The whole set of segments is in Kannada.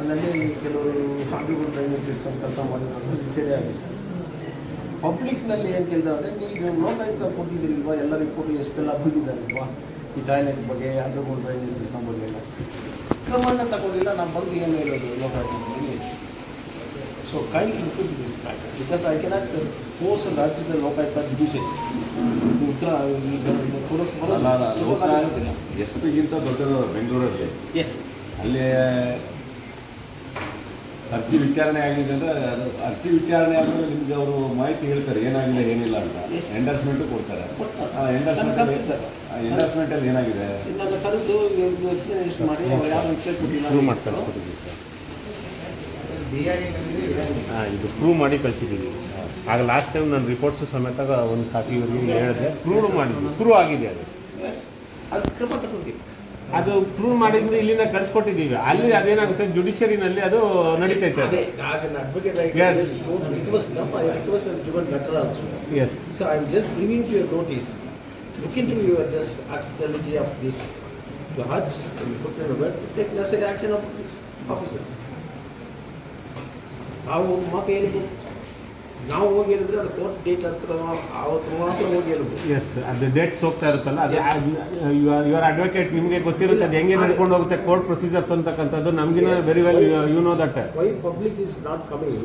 ಅದರಲ್ಲಿ ಕೆಲವರು ಅಂಡರ್ಗ್ರೌಂಡ್ ಡ್ರೈನೇಜ್ ಸಿಸ್ಟಮ್ ಕೆಲಸ ಮಾಡಿರೋದು ರಿಟೈರ್ಡ್ ಆಗಿದೆ. ಪಬ್ಲಿಕ್ನಲ್ಲಿ ಏನು ಕೇಳಿದ್ರೆ ನೀವು ಲೋಕಾಯುಕ್ತ ಕೊಟ್ಟಿದ್ದೀರಿಲ್ವಾ, ಎಲ್ಲ ರಿಪೋರ್ಟ್ ಎಷ್ಟೆಲ್ಲ ಬಂದಿದ್ದಾರಿಲ್ವಾ ಈ ಟಾಯ್ಲೆಟ್ ಬಗ್ಗೆ, ಅಂಡರ್ಗ್ರೌಂಡ್ ಡ್ರೈನೇಜ್ ಸಿಸ್ಟಮ್ ಬಗ್ಗೆ ಎಲ್ಲ ಕ್ರಮವನ್ನು ತಗೊಂಡಿಲ್ಲ. ನಮ್ಮ ಬಗ್ಗೆ ಏನು ಹೇಳೋದು ಲೋಕಾಯುಕ್ತದಲ್ಲಿ. So kind include this matter because I cannot force ರಾಜ್ಯದ ಲೋಕಾಯುಕ್ತ ಡಿವಿಷನ್ ಉತ್ತರ ಎಸ್ಪಿಗಿಂತ ದೊಡ್ಡದು ಬೆಂಗಳೂರಲ್ಲಿ. ಅಲ್ಲಿ ಅರ್ಜಿ ವಿಚಾರಣೆ ಆಗಿದೆ ಅಂದರೆ ಅರ್ಜಿ ವಿಚಾರಣೆ ಆದಮೇಲೆ ನಿಮಗೆ ಅವರು ಮಾಹಿತಿ ಹೇಳ್ತಾರೆ ಏನಾಗಿದೆ ಏನಿಲ್ಲ ಅಂತ. ಎಂಡರ್ಸ್ಮೆಂಟು ಕೊಡ್ತಾರೆ. ಎಂಡರ್ಸ್ಮೆಂಟಲ್ಲಿ ಏನಾಗಿದೆ ಇದು ಪ್ರೂವ್ ಮಾಡಿ ಕಳಿಸಿದ್ದೀವಿ. ಆಗ ಲಾಸ್ಟ್ ಟೈಮ್ ನಾನು ರಿಪೋರ್ಟ್ಸು ಸಮೇತ ಒಂದು ಕಾಪಿ ಇವರಿಗೆ ಹೇಳಿದೆ, ಪ್ರೂವ್ ಮಾಡಿದ್ವಿ, ಪ್ರೂವ್ ಆಗಿದೆ. ಅದು ಪ್ರೂವ್ ಮಾಡಿದ್ರೆ ಇಲ್ಲಿಂದ ಕಳಿಸ್ಕೊಟ್ಟಿದ್ದೀವಿ. ಅಲ್ಲಿ ಅದೇನಾಗುತ್ತೆ ಜುಡಿಷಿಯರಿನಲ್ಲಿ ಅದು ನಡೀತೈತೆ. Look into your just actionability of this judge and put in a word to take necessary action of this officers. ನಾವು ಮಾತು ಹೇಳಿದ್ದು ನಾವು ಹೋಗಿರೋದ್ರೆ ಅದು ಕೋರ್ಟ್ ಡೇಟ್ ಹತ್ರ ಆವತ್ತು ಮಾತ್ರ ಹೋಗಿರೋದು. ಎಸ್, ಅದು ಡೇಟ್ಸ್ ಹೋಗ್ತಾ ಇರುತ್ತಲ್ಲ, ಅದು ಯುವರ್ ಅಡ್ವೊಕೇಟ್ ನಿಮಗೆ ಗೊತ್ತಿರುತ್ತೆ ಅದು ಹೆಂಗೆ ನಡ್ಕೊಂಡು ಹೋಗುತ್ತೆ ಕೋರ್ಟ್ ಪ್ರೊಸೀಜರ್ಸ್ ಅಂತಕ್ಕಂಥದ್ದು. ನಮಗಿನ very well you know that. Why public is not coming,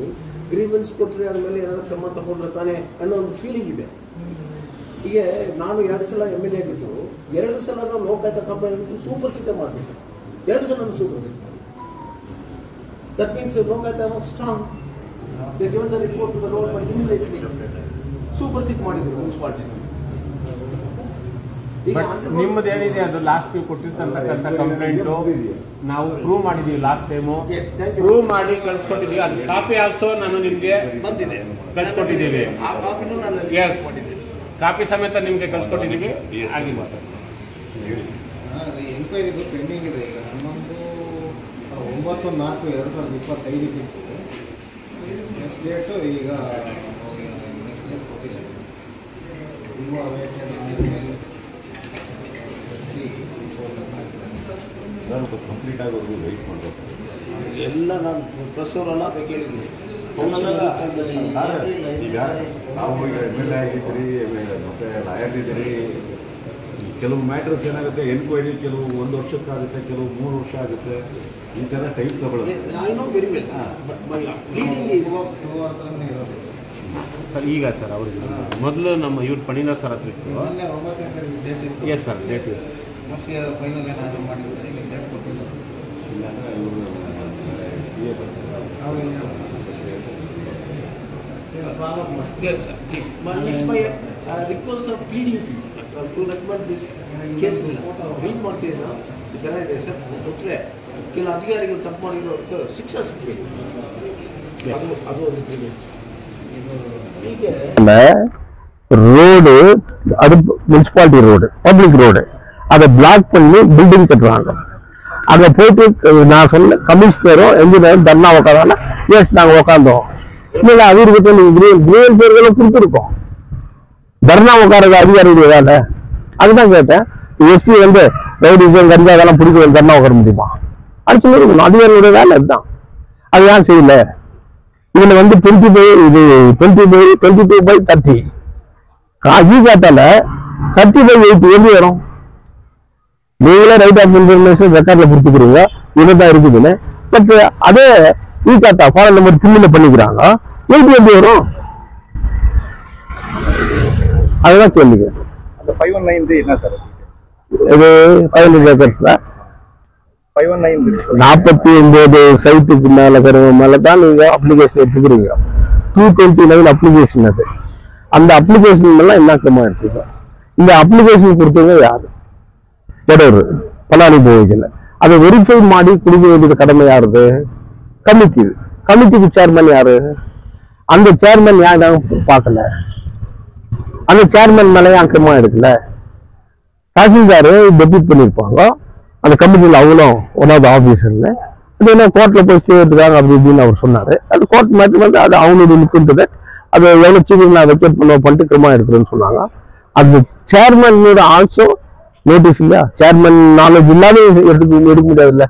grievance ಕೊಟ್ಟರೆ ಅದ್ಮೇಲೆ ಏನಾದ್ರು ಕ್ರಮ ತಗೊಂಡ್ರೆ ತಾನೆ ಅನ್ನೋ ಒಂದು ಫೀಲಿಂಗ್ ಇದೆ. ಈಗ ನಾನು 2 ಸಲ MLA ಆಗಿದ್ದು, 2 ಸಲ ಲೋಕಾಯುಕ್ತ ಕಂಪ್ಲೇಂಟ್ ಸೂಪರ್ ಸಿಟ್ ಮಾಡಬೇಕು, 2 ಸಲ ಸೂಪರ್ ಸಿಟ್ ಮಾಡಿ. That means Lokayukta strong. They given the report to the road by immediately super SIT ಮಾಡಿದ್ರು ಮುನ್ಸಿಪಾಲಿಟಿ. ನಿಮ್ಮದು ಏನಿದೆ ಅದು ಲಾಸ್ಟ್ ನೀವು ಕೊಟ್ಟಿರ್ತಕ್ಕಂಥ ಕಂಪ್ಲೇಂಟು ನಾವು ಪ್ರೂವ್ ಮಾಡಿದ್ದೀವಿ ಲಾಸ್ಟ್ ಟೈಮು. ಪ್ರೂವ್ ಮಾಡಿ ಕಳಿಸ್ಕೊಟ್ಟಿದ್ದೀವಿ. ಅದು ಕಾಪಿ ಆಲ್ಸೋ ನಾನು ನಿಮಗೆ ಬಂದಿದೆ, ಕಳಿಸ್ಕೊಟ್ಟಿದ್ದೀವಿ. ಆ ಕಾಪಿನೂ ನಾನು ಎಸ್, ಕಾಪಿ ಸಮೇತ ನಿಮಗೆ ಕಳಿಸ್ಕೊಟ್ಟಿದ್ದೀವಿ. ಆಗಿದೆ ಎನ್ಕ್ವೈರಿದು ಪೆಂಡಿಂಗ್ ಇದೆ. ಈಗ ನಮ್ಮೊಂದು 9/4/2025 ಇತ್ತು. ನೆಕ್ಸ್ಟ್ ಡೇಟು ಈಗ ಕಂಪ್ಲೀಟ್ ಆಗೋದು ವೆಯ್ಟ್ ಮಾಡಬೇಕು. ಎಲ್ಲ ನಾನು ಪ್ರಸವರೆಲ್ಲ ಕೇಳಿದ್ದೀನಿ. ಈಗ ನಾವು ಈಗ MLA ಆಗಿದ್ದೀರಿ, ಮತ್ತೆ ಲಾಯರ್ ಇದ್ದೀರಿ. ಕೆಲವು ಮ್ಯಾಟರ್ಸ್ ಏನಾಗುತ್ತೆ ಎನ್ಕ್ವೈರಿ ಕೆಲವು 1 ವರ್ಷಕ್ಕಾಗುತ್ತೆ, ಕೆಲವು 3 ವರ್ಷ ಆಗುತ್ತೆ. ಈ ಥರ ಟೈಮ್ ತಗೊಳ್ಳೋದು ಸರ್. ಈಗ ಸರ್ ಅವ್ರಿಗೆ ಮೊದಲು ನಮ್ಮ ಇವ್ರು ಪಣಿನ ಸರ್ ಹತ್ರ ಇತ್ತು. ಎಸ್ ಸರ್, ಡೇಟ್ ಫೈನಲ್ ಏನಾದರೂ ಮಾಡಿದ್ರೆ ಡೇಟ್ ಕೊಟ್ಟಿಲ್ಲ. ಇಲ್ಲಾಂದರೆ ಇವರು Yes, sir. Please. It's my request of pleading to recommend this case. Read ಮಾಡ್ತೀರಾ ಈ ಥರ ಇದೆ ಸರ್, ಕೊಟ್ಟರೆ ಕೆಲವು ಅಧಿಕಾರಿಗಳು ತಪ್ಪು ಮಾಡಿರೋದು ಶಿಕ್ಷೆ ಸಿಗಬೇಕು. ಅದು ಒಂದು ಹೀಗೆ ரோடு, அது முனிசிபாலிட்டி ரோடு, பப்ளிக் ரோடு, அதை பிளாக் பண்ணி பில்டிங் கட்டுறாங்க. அங்கே போயிட்டு நான் சொன்ன கமிஷனரும் என்ஜினியரும் தர்ணா உட்காந்தாங்க. எஸ், நாங்கள் உட்காந்தோம். இல்லை அவருக்கு கிரீவன்ஸர்களும் கொடுத்துருக்கோம். தர்ணா உட்கார அதிகாரிகள் வேலை அதுதான் கேட்டேன். எஸ்பி வந்து ரவுடிசம் கஞ்சா அதெல்லாம் பிடிக்க தர்ணா உட்கார முடியுமா? அது சொல்லிருக்கணும். அதிகாரிகளுடைய வேலை அதுதான். அது ஏன் செய்யல? இதுல வந்து 22/30 காஜி காத்தால 30/8 எப்படி வரும்? நீங்களே ரைட் ஆஃப் இன்ஃபர்மேஷன் ரெக்கார்ட்ல கொடுத்துக்கிறீங்க, இதுதான் இருக்குதுன்னு. பட் அதே காத்தா ஃபாலோ நம்பர் 3 பண்ணிக்கிறாங்க, எப்படி வரும்? அதுதான் கேள்விங்க. அந்த 519 என்ன சார்? இது 500 ஏக்கர்ஸ் தான். 519 49 சைட்டுக்கு மேல தான் நீங்க அப்ளிகேஷன் எடுத்துக்கிறீங்க. 229 அப்ளிகேஷன். அது அந்த அப்ளிகேஷன் எல்லாம் என்ன கிரமமா எடுத்துக்க? இந்த அப்ளிகேஷன் கொடுத்தவங்க யாரு? ஒரு பலானி போகல. அதை வெரிஃபை ಮಾಡಿ கொடுக்க வேண்டியது கடமை யாருது? கமிட்டி. கமிட்டிக்கு சேர்மன் யாரு? அந்த சேர்மன் யாரும் பார்க்கல. அந்த சேர்மன் மேலே அக்கமா எடுக்கல. தாசில்தார் டெபியூட் பண்ணியிருப்பாங்க. அந்த கமிட்டியில் அவங்களும் ஒன்றாவது ஆஃபீஸர்ல அது என்ன கோர்ட்ல போய் ஸ்டே எடுத்துக்காங்க அப்படி இப்படின்னு அவர் சொன்னாரு. அது கோர்ட் மட்டும் வந்து அது அவங்களுடைய நிற்கின்றது. அது எவ்வளவு சீக்கிரம் நான் வெக்கேட் பண்ணிட்டு கிரமமா எடுக்கிறேன்னு சொன்னாங்க. அது சேர்மனோட ஆல்சோ நோட்டீஸ் இல்லையா? சேர்மன் நாலேஜ் இல்லாத எடுக்க முடியாது இல்ல.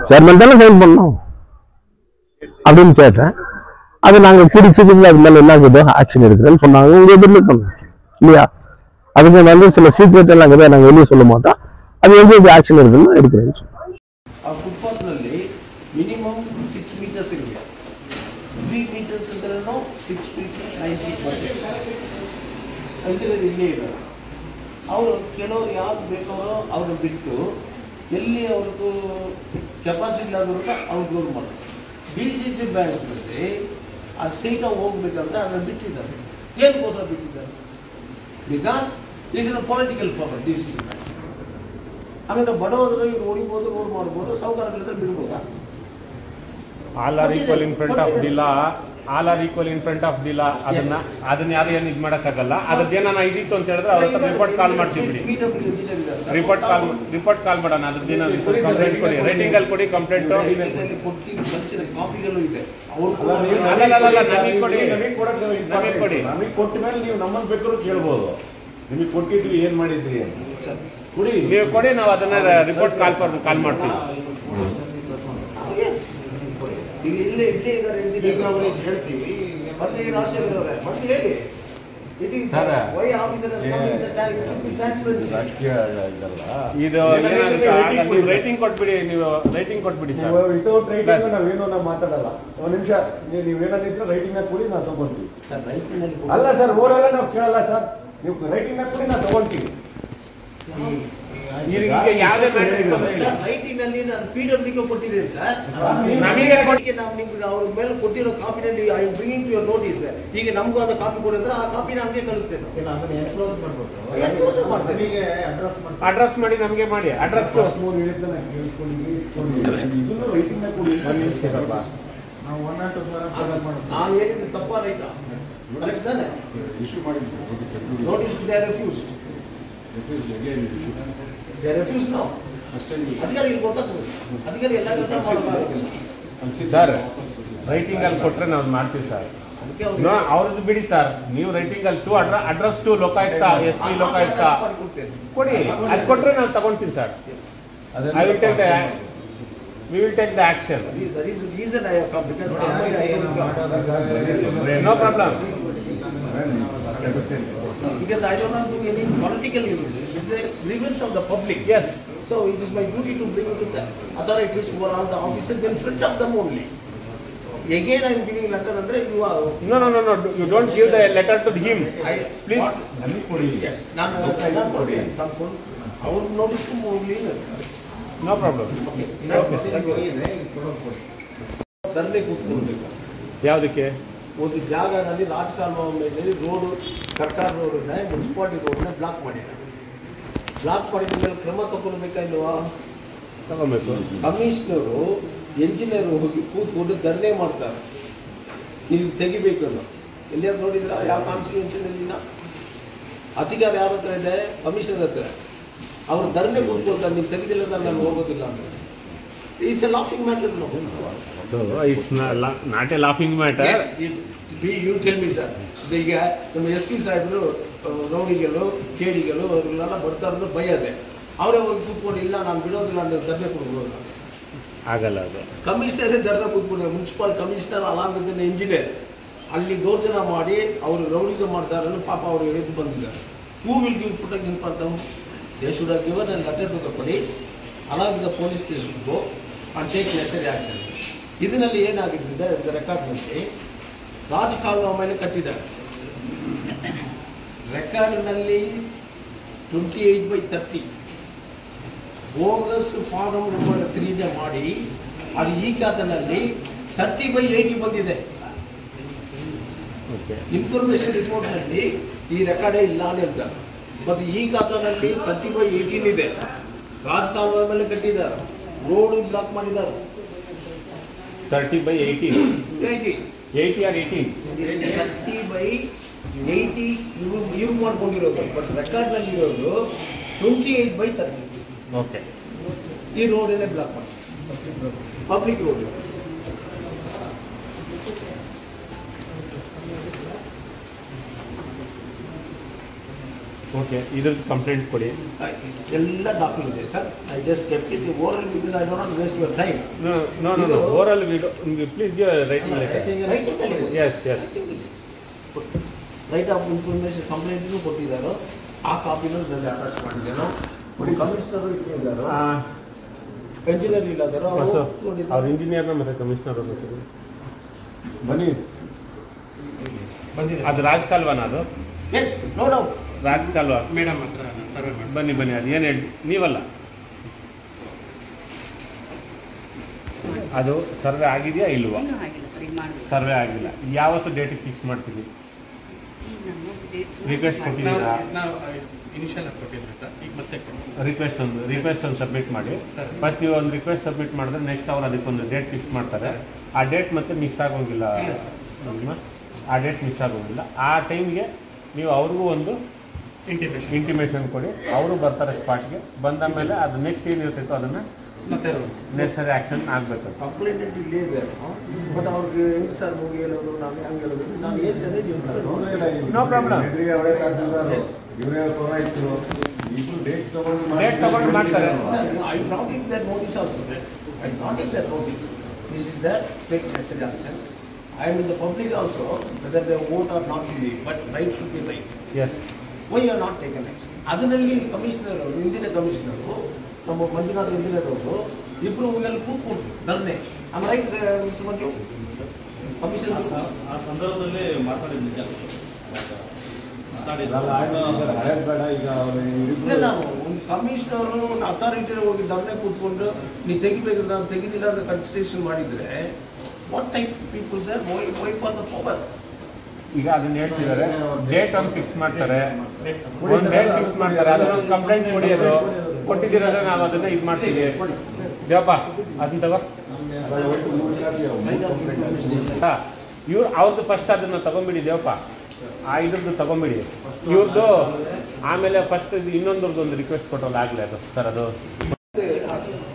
சேர்மன் தானே சைன் பண்ணோம் அப்படின்னு கேட்டேன். அது நாங்கள் பிடிச்சதுக்கு அது மேலே என்ன இருக்குதோ ஆக்ஷன் எடுக்கிறேன்னு சொன்னாங்க. உங்க எதிரில் சொன்னாங்க இல்லையா? அதுக்கு வந்து சில சீக்ரெட் எல்லாம் இருக்குது, நாங்கள் வெளியே சொல்ல மாட்டோம். அது எது ஆக்ஷன் எடுக்கணும் எடுக்கிறேன்னு சொன்னாங்க. ಆ ಫುಟ್ಪಾತ್ನಲ್ಲಿ ಮಿನಿಮಮ್ 6 ಮೀಟರ್ಸ್ ಇರಬೇಕು. 3 ಮೀಟರ್ಸ್ ಅಂದ್ರೂ 6 ಫೀಟ್ 9 ಫೀಟ್ ಬರುತ್ತೆ. ಅಂಚೆಲ್ಲಿ ಇಲ್ಲೇ ಇದ್ದಾರೆ. ಅವರು ಕೆಲವರು ಯಾರು ಬೇಕಾರೋ ಅವ್ರನ್ನ ಬಿಟ್ಟು ಎಲ್ಲಿ ಅವ್ರದ್ದು ಕೆಪಾಸಿಟಿ ಇಲ್ಲದವ್ರನ್ನ ಅವ್ರು ದೂರ ಮಾಡೋದು. DCC ಬ್ಯಾಂಕ್ನಲ್ಲಿ ಆ ಸ್ಟೇಟಾಗಿ ಹೋಗ್ಬೇಕಂದ್ರೆ ಅದನ್ನು ಬಿಟ್ಟಿದ್ದಾರೆ. ಏನಕ್ಕೋಸ್ಕರ ಬಿಟ್ಟಿದ್ದಾರೆ? Because is in a political power DCC bank. ಹಾಗಾದ್ರೆ ಬಡವದ್ರು ಇವ್ರು ಹೊಡಿಬೋದು, ರೋಡ್ ಮಾಡ್ಬೋದು, ಸಾಹುಕಾರಗಳಿದ್ರೆ ಬಿಡ್ಬೋದಾ? All are equal in front of the law. All are equal in front of the law. ಅದನ್ನ ಯಾರು ಏನು ಇದು ಮಾಡೋಕ್ಕಾಗಲ್ಲ. ಅದೇನ ಇದಿತ್ತು ಅಂತ ಹೇಳಿದ್ರೆ ಅವ್ರ ಹತ್ರ ರಿಪೋರ್ಟ್ ಕಾಲ್ ಮಾಡ್ತೀವಿ ಬಿಡಿ. ರಿಪೋರ್ಟ್ ಕಾಲ್ ಮಾಡೋಣ. ಅದೇನ ಕಂಪ್ಲೇಂಟ್ ಕೊಡಿ, ರೇಟಿಂಗ್ ಅಲ್ಲಿ ಕೊಡಿ ಕಂಪ್ಲೇಂಟ್. ಕಾಪಿಗಳು ಇದೆ. ನಮಗೆ ಕೊಡಿ, ನಮಗೆ ಕೊಡಿ. ನಮಗೆ ಕೊಟ್ಟ ಮೇಲೆ ನೀವು ನಮ್ಮನ್ನು ಬೇಕಾದ್ರೂ ಕೇಳ್ಬೋದು. ನಿಮಗೆ ಕೊಟ್ಟಿದ್ವಿ ಏನ್ ಮಾಡಿದ್ರಿ ಅಂತ ಕೊಡಿ, ನೀವು ಕೊಡಿ, ನಾವು ಅದನ್ನ ರಿಪೋರ್ಟ್ ಕಾಲ್ ಮಾಡ್ತೀವಿ. ಈಗ ಇಲ್ಲೇ ಇದ್ದಾರೆ ಹೇಳ್ತೀವಿ. ಮತ್ತೆ ರಾಜಶೇಖರ್ ಮತ್ತೆ ಹೇಳಿ ರಾಜಕೀಯ ಇದಲ್ಲ ಇದು ರೇಟಿಂಗ್ ಕೊಟ್ಬಿಡಿ. ನೀವು ರೇಟಿಂಗ್ ಕೊಟ್ಬಿಡಿ ಸರ್. ವಿತೌಟ್ ರೈಟಿಂಗ್ ನಾವೇನೋ ಮಾತಾಡಲ್ಲ. ಒಂದು ನಿಮಿಷ ನೀವೇನಾದಿದ್ರೆ ರೈಟಿಂಗ್ ಕೊಡಿ, ನಾವು ತಗೊಂತೀವಿ. ಅಲ್ಲ ಸರ್, ಓರಲ್ಲ ನಾವು ಕೇಳಲ್ಲ ಸರ್. ನೀವು ರೈಟಿಂಗ್ ಕೊಡಿ, ನಾವು ತಗೊಂತೀವಿ. ಯಾವುದೇ ರೈಟಿನಲ್ಲಿ ನಾನು PWD ಕೊಟ್ಟಿದ್ದೇನೆ ಸರ್. ನಾವು ನಿಮ್ಗೆ ಅವ್ರ ಮೇಲೆ ಕೊಟ್ಟಿರೋ ಕಾಪಿನಲ್ಲಿ I bringing to your notice. ಈಗ ನಮಗೂ ಅದು ಕಾಪಿ ಕೊಡಿದ್ರೆ ಆ ಕಾಪಿನ ಹಂಗೆ ಕಳಿಸ್ತೇನೆ. ಅಡ್ರೆಸ್ ಮಾಡಿ, ನಮಗೆ ಮಾಡಿ ಅಡ್ರೆಸ್. ನಾನು ಹೇಳಿದ್ದು ತಪ್ಪ ರೈತಾ? ಇಶ್ಯೂ ಮಾಡಿ notice they refuse. They refuse now. ಅಧಿಕಾರಿಗಳು ಗೊತ್ತಾಗ್ತದೆ. ಅಧಿಕಾರಿ ಎಲ್ಲ ಕೆಲಸ ಮಾಡಬಾರದು ಸರ್. ರೈಟಿಂಗ್ ಅಲ್ಲಿ ಕೊಟ್ರೆ ನಾವು ಮಾಡ್ತೀವಿ ಸರ್. ಅವ್ರದ್ದು ಬಿಡಿ ಸರ್. ನೀವು ರೈಟಿಂಗ್ ಅಲ್ಲಿ address to Lokayukta, SP Lokayukta ಕೊಡಿ. ಅದು ಕೊಟ್ರೆ ನಾವು ತಗೊಂತೀವಿ sir. I will take the we will take the action. That is the reason I have come, because no problem. Because I don't want to do any political use. It's a grievance of the public. Yes. So it is my duty to bring it to the authorities who are all the officers in front of them only. Again I am giving letter andre you are No. You don't give the letter to him. Please. Yes. ನಾನು ಕೊಡ್ತೀನಿ. ಅವ್ರ ನೋಟಿಸ್ ಹೋಗ್ಲಿ. No problem. ಧರಣಿ ಕೂತ್ಕೊಳ್ಬೇಕು. ಯಾವುದಕ್ಕೆ? ಒಂದು ಜಾಗದಲ್ಲಿ ರಾಜಕಾಲುವೆ ಮೇಲೆ ರೋಡು, ಸರ್ಕಾರ ರೋಡನ್ನ, ಮುನ್ಸಿಪಾಲಿಟಿ ರೋಡನ್ನ ಬ್ಲಾಕ್ ಮಾಡಿದ್ದಾರೆ. ಬ್ಲಾಕ್ ಮಾಡಿದ ಮೇಲೆ ಕ್ರಮ ತಗೊಳ್ಬೇಕಾ ಇಲ್ವಾ? ತಗೊಳ್ಬೇಕು. ಕಮಿಷನರು ಎಂಜಿನಿಯರ್ ಹೋಗಿ ಕೂತ್ಕೊಂಡು ಧರಣಿ ಮಾಡ್ತಾರೆ, ನೀವು ತೆಗಿಬೇಕು ಅನ್ನೋ. ಎಲ್ಲಿಯಾದ್ರು ನೋಡಿದ್ರ? ಯಾವ ಕಾನ್ಸ್ಟಿಟ್ಯೂಷನ್ ಅಧಿಕಾರ ಯಾರ ಹತ್ರ ಇದೆ? ಕಮಿಷನರ್ ಹತ್ರ. ಅವರು ಧರಣಿ ಕೂತ್ಕೊಳ್ತಾರೆ, ನೀವು ತೆಗೆದಿಲ್ಲ ನಾನು ಹೋಗೋದಿಲ್ಲ ಅಂದರೆ. It's a laughing matter. It's not a laughing matter. You tell me sir. ಈಗ ನಮ್ಮ SP ಸಾಹೇಬರು ರೌಡಿಗಳು, ಕೇಡಿಗಳು ಅವರೆಲ್ಲ ಬರ್ತಾರಂದ್ರೆ ಭಯ ಇದೆ. ಅವರೇ ಹೋಗಿ ಕೂತ್ಕೊಂಡು ಇಲ್ಲ ನಾನು ಬಿಡೋದಿಲ್ಲ ಅಂದರೆ ಧರಣಿ ಕೊಡ್ಬೋದು. ಆಗಲ್ಲ ಅದು. ಕಮಿಷನರೇ ಧರಣಿ ಕೂತ್ಕೊಂಡು, municipal commissioner along with engineer ಅಲ್ಲಿ ದೌರ್ಜನ್ಯ ಮಾಡಿ ಅವರು ರೌಡಿಸಮ್ ಮಾಡ್ತಾರೆ. ಪಾಪ ಅವರು ಎದ್ದು ಬಂದಿದ್ದಾರೆ. Who will give protection for them? They should have given a letter to the police. Along with the police, they should go and take necessary action. ಇದರಲ್ಲಿ ಏನಾಗಿದೆ ರೆಕಾರ್ಡ್ನಲ್ಲಿ ರಾಜಕಾಲುವೆ ಮೇಲೆ ಕಟ್ಟಿದ್ದಾರೆ. ರೆಕಾರ್ಡ್ನಲ್ಲಿ 28/30 ಬೋಗಸ್ ಫಾರಂ ನಂಬರ್ 3 ಮಾಡಿ ಅದು ಈ ಖಾತೆನಲ್ಲಿ 30/80 ಬಂದಿದೆ. ಇನ್ಫಾರ್ಮೇಶನ್ ರಿಪೋರ್ಟ್ನಲ್ಲಿ ಈ ರೆಕಾರ್ಡೇ ಇಲ್ಲ ಅಂತ. ಮತ್ತು ಈ ಖಾತೆನಲ್ಲಿ 30/18 ಇದೆ. ರಾಜಕಾಲುವೆ ಮೇಲೆ ಕಟ್ಟಿದ್ದಾರೆ, ರೋಡ್ ಬ್ಲಾಕ್ ಮಾಡಿದ್ದಾರೆ. 30/80 80 or 18? 30/80 ಇವ್ರು ಮಾಡ್ಕೊಂಡಿರೋದು. ಬಟ್ ರೆಕಾರ್ಡ್ನಲ್ಲಿ ಇರೋದು 28/30. ಓಕೆ. ಈ ರೋಡನ್ನೇ ಬ್ಲಾಕ್ ಮಾಡಿ, ಪಬ್ಲಿಕ್ ರೋಡ್. ಓಕೆ, ಇದ್ರದ್ದು ಕಂಪ್ಲೇಂಟ್ ಕೊಡಿ. ಎಲ್ಲ ಡಾಕ್ಯುಮೆಂಟ್ ಇದೆ sir. I just kept it oral because I don't waste your time. No. Oral video. Please give a writing letter. Yes. Right of information ಕಂಪ್ಲೇಂಟ್ನು ಕೊಟ್ಟಿದ್ದಾರೆ. ಆ ಕಾಪಿನ ನನಗೆ ಅಟ್ಯಾಚ್ ಮಾಡಿದ್ದೇನೆ. ಕಮಿಷನರ್ ಇದ್ದಾರೆ, ಎಂಜಿನಿಯರ್ ಇಲ್ಲದಾರ ಅವ್ರ ಇಂಜಿನಿಯರ್ನ ಮತ್ತೆ ಕಮಿಷನರ್ ಬನ್ನಿ. ಅದು ರಾಜ್ ಕಾಲ್ವಾನ? ಅದು ಎಸ್, ನೋ ಡೌಟ್ ರಾಜ್ ಕಾಲ್ವಾ. ಮೇಡಮ್ ಹತ್ರ ಸರ್ವೆ ಮಾಡಿ. ಬನ್ನಿ. ಅದು ಏನು ಹೇಳಿ ನೀವಲ್ಲ, ಅದು ಸರ್ವೆ ಆಗಿದೆಯಾ ಇಲ್ವಾ? ಸರ್ವೆ ಆಗಿಲ್ಲ. ಯಾವತ್ತು ಡೇಟಿಗೆ ಫಿಕ್ಸ್ ಮಾಡ್ತೀವಿ? ರಿಕ್ವೆಸ್ಟ್ ಕೊಟ್ಟಿದ್ದೀರಾ? ನಾವು ಇನಿಷಿಯಲ್ ಕೊಟ್ಟಿದ್ವಿ ಸರ್, ಈಗ ಮತ್ತೆ ರಿಕ್ವೆಸ್ಟ್ ಒಂದು ಸಬ್ಮಿಟ್ ಮಾಡಿ. ಫಸ್ಟ್ ನೀವು ಒಂದು ರಿಕ್ವೆಸ್ಟ್ ಸಬ್ಮಿಟ್ ಮಾಡಿದ್ರೆ ನೆಕ್ಸ್ಟ್ ಅವ್ರು ಅದಕ್ಕೊಂದು ಡೇಟ್ ಫಿಕ್ಸ್ ಮಾಡ್ತಾರೆ. ಆ ಡೇಟ್ ಮತ್ತೆ ಮಿಸ್ ಆಗೋಂಗಿಲ್ಲ. ಆ ಡೇಟ್ ಮಿಸ್ ಆಗೋಂಗಿಲ್ಲ. ಆ ಟೈಮ್ಗೆ ನೀವು ಅವ್ರಿಗೂ ಒಂದು ಇಂಟಿಮೇಷನ್ ಕೊಡಿ. ಅವರು ಬರ್ತಾರೆ ಸ್ಪಾಟ್ಗೆ. ಬಂದ ಮೇಲೆ ಅದು ನೆಕ್ಸ್ಟ್ ಏನಿರ್ತೈತೋ ಅದನ್ನು ಮತ್ತೆ ನೆಸರಿ ಆ್ಯಕ್ಷನ್ ಆಗಬೇಕು. ಕಂಪ್ಲೇಂಟ್ ಇಲ್ಲೇ ಇದೆ. ಬಟ್ ಅವ್ರಿಗೆ ಹೆಂಗೆ ಸರ್ ಹೋಗಿ ಹೇಳೋದು, ನಾನು ಹೆಂಗೆ ಹೇಳೋದು, ನಾನು ಹೇಳ್ತೇನೆ ನೀವು ನೋ ಪ್ರಾಬ್ಲಮ್. ಇವರೇ ಪರವಾಯಿತು, ಇಬ್ಬರು ಡೇಟ್ ತಗೊಂಡು ಮಾಡ್ತಾರೆ. I not take that notice also. I not take that notice. This is that take necessary action. I am in the public also, whether they vote or not, but right should be right. Yes. Why you are not taken action? ಅದರಲ್ಲಿ ಕಮಿಷನರ್, ಹಿಂದಿನ ಕಮಿಷನರು, ನಮ್ಮ ಮಂಜುನಾಥ್ ಇಂಜಿನಿಯರ್ ಅವರು ಇಬ್ಬರು ಹೋಗಲ್ಲಿ ಕೂತ್ಕೊಂಡು ಧರ್ನೆ. Am right mister Manju? Commissioner ಆ ಸಂದರ್ಭದಲ್ಲಿ ಮಾತಾಡಿದ ನಿಜ. ಬೇಡ. ಈಗ ನಾನು ಒಂದು ಕಮಿಷನರು ಒಂದು ಅಥಾರಿಟಿ ಹೋಗಿ ಧರ್ನೆ ಕೂತ್ಕೊಂಡು ನೀವು ತೆಗಿಬೇಕು, ನಾನು ತೆಗಿದಿಲ್ಲ ಅಂತ ಕನ್ಸಿಡರೇಷನ್ ಮಾಡಿದರೆ what type people there why for the power? ಈಗ ಅದನ್ನ ಹೇಳ್ತಿದ್ದಾರೆ, ಡೇಟ್ ಒಂದು ಫಿಕ್ಸ್ ಮಾಡ್ತಾರೆ. ಒಂದು ಡೇಟ್ ಫಿಕ್ಸ್ ಮಾಡ್ತಾರೆ, ಅದನ್ನ ಕಂಪ್ಲೇಂಟ್ ಕೊಡಿ. ಅದು ಕೊಟ್ಟಿದ್ದೀರ ನಾವು ಅದನ್ನ ಇದು ಮಾಡ್ತೀವಿ. ದೇವಪ್ಪ ಅದನ್ನ ತಗೋ. ಇವ್ರು ಅವ್ರದ್ದು ಫಸ್ಟ್ ಅದನ್ನ ತಗೊಂಬಿಡಿ ದೇವಪ್ಪ. ಆ ಇದ್ರದ್ದು ತಗೊಂಬಿಡಿ ಇವ್ರದ್ದು. ಆಮೇಲೆ ಫಸ್ಟ್ ಇನ್ನೊಂದ್ರದ್ದು ಒಂದು ರಿಕ್ವೆಸ್ಟ್ ಕೊಟ್ಟಲ್ಲ ಆಗಲಿ ಅದು ಸರ್. ಅದು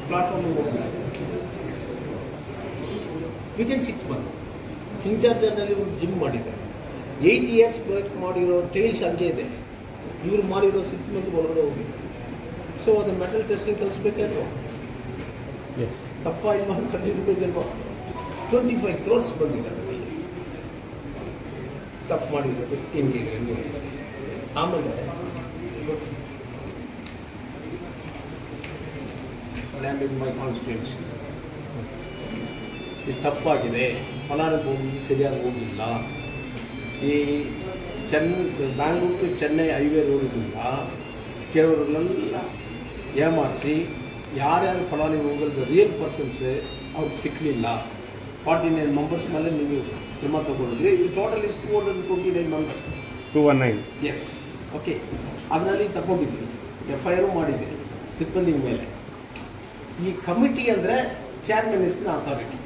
ಪ್ಲಾಟ್ಫಾರ್ಮ್ ವಿತಿನ್ 6 months ಹಿಂಜಾರ್ಜಲ್ಲಿ ಒಂದು ಜಿಮ್ ಮಾಡಿದ್ದಾರೆ. 8 years ಬ್ಯಾಕ್ ಮಾಡಿರೋ ಟೈಲ್ಸ್ ಹಂಗೆ ಇದೆ. ಇವ್ರು ಮಾಡಿರೋ 6 months ಒಳಗಡೆ ಹೋಗಿದೆ. ಸೊ ಅದನ್ನ ಮೆಟಲ್ ಟೆಸ್ಟಿಂಗ್ ಕಲಿಸ್ಬೇಕಲ್ವ? ತಪ್ಪ ಇಲ್ವಾ ಕಂಡಿಡ್ಬೇಕಲ್ವ? 25 crores ಬಂದಿದ್ದಾರೆ ತಪ್ಪು ಮಾಡಿರೋದು ಹಿಂಗೆ. ಆಮೇಲೆ ಲ್ಯಾಂಡ್ ಇನ್ ಮೈ ಕಾನ್ಸ್ಟಿಟ್ಯೂನ್ಸಿ ಇದು ತಪ್ಪಾಗಿದೆ, ಫಲಾನುಭವಿ ಸರಿಯಾಗಿ ಹೋಗಿಲ್ಲ, ಈ ಬ್ಯಾಂಗ್ಳೂರು ಟು ಚೆನ್ನೈ ಹೈವೇ ರೋಡಿನಿಂದ ಕೆಲವರನ್ನೆಲ್ಲ ಏಮಾರಿಸಿ ಯಾರ್ಯಾರು ಫಲಾನುಭವಿಗಳು ರಿಯಲ್ ಪರ್ಸನ್ಸ್ ಅವ್ರಿಗೆ ಸಿಕ್ಕಲಿಲ್ಲ. 49 ಮೆಂಬರ್ಸ್ ಮೇಲೆ ನೀವು ಕ್ರಮ ತಗೊಂಡಿದ್ರಿ. ಈ total is 229 members. 219. Yes, okay. ಅದರಲ್ಲಿ ತಗೊಂಡಿದ್ವಿ, FIR ಮಾಡಿದ್ದೀರಿ ಸಿಬ್ಬಂದಿ ಮೇಲೆ. ಈ ಕಮಿಟಿ ಅಂದರೆ ಚೇರ್ಮನ್ ಇಸ್ ದ ಅಥಾರಿಟಿ.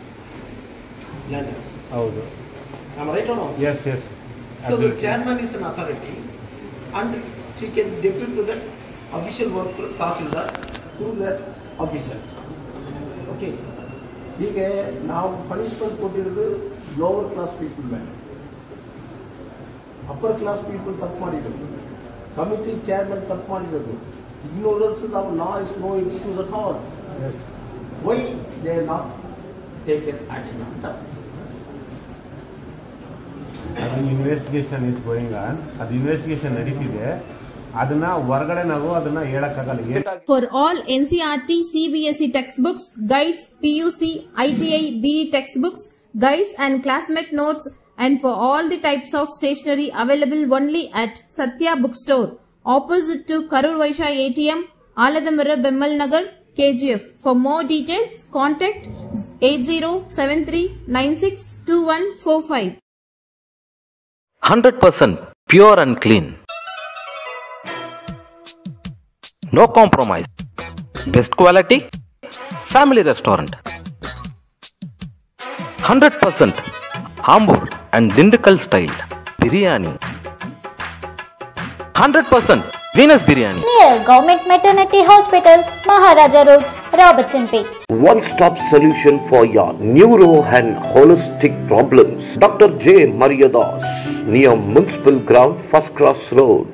ಹೌದು. Am I right or no? Yes. So the chairman is an authority and she can depute to that official work for Tahsildar through that officials. Okay. ಈಗ ನಾವು ಪನಿಷ್ಮೆಂಟ್ ಕೊಟ್ಟಿರೋದು ಲೋವರ್ ಕ್ಲಾಸ್ ಪೀಪಲ್ ಮೇಲೆ. ಅಪ್ಪರ್ ಕ್ಲಾಸ್ ಪೀಪಲ್ ತಪ್ಪು ಮಾಡಿರೋದು, ಕಮಿಟಿ ಚೇರ್ಮನ್ ತಪ್ಪು ಮಾಡಿರೋದು. Ignorance of law is no excuse at all. Why they are not taken action ಅಂತ. ಅದು ಇನ್ವೆಸ್ಟಿಗೇಷನ್ ಇಸ್ ಗೋಯಿಂಗ್ ಆನ್. ಅದು ಇನ್ವೆಸ್ಟಿಗೇಷನ್ ನಡೀತಿದೆ. ಅದನ್ನ ಹೊರಗಡೆ ನಾವು ಅದನ್ನ ಹೇಳಕ್ಕಾಗಲ್ಲ. For all NCERT, CBSE textbooks, guides, PUC, ITI, BE textbooks, guides and classmate notes, and for all the types of stationery available only at Satya Bookstore, opposite to Karur Vaishya ATM, Aladamara, Bemmal Nagar, KGF. For more details, contact 8073962145. 100% pure and clean. No compromise. Best quality. Family restaurant. 100% Hambur and Dindukal style biryani. 100% Venus biryani. Near Government Maternity Hospital, Maharaja Road, Robertsonpet. One-stop solution for your neuro and holistic problems. Dr. J. Mariadas, near Municipal Ground, First Cross Road.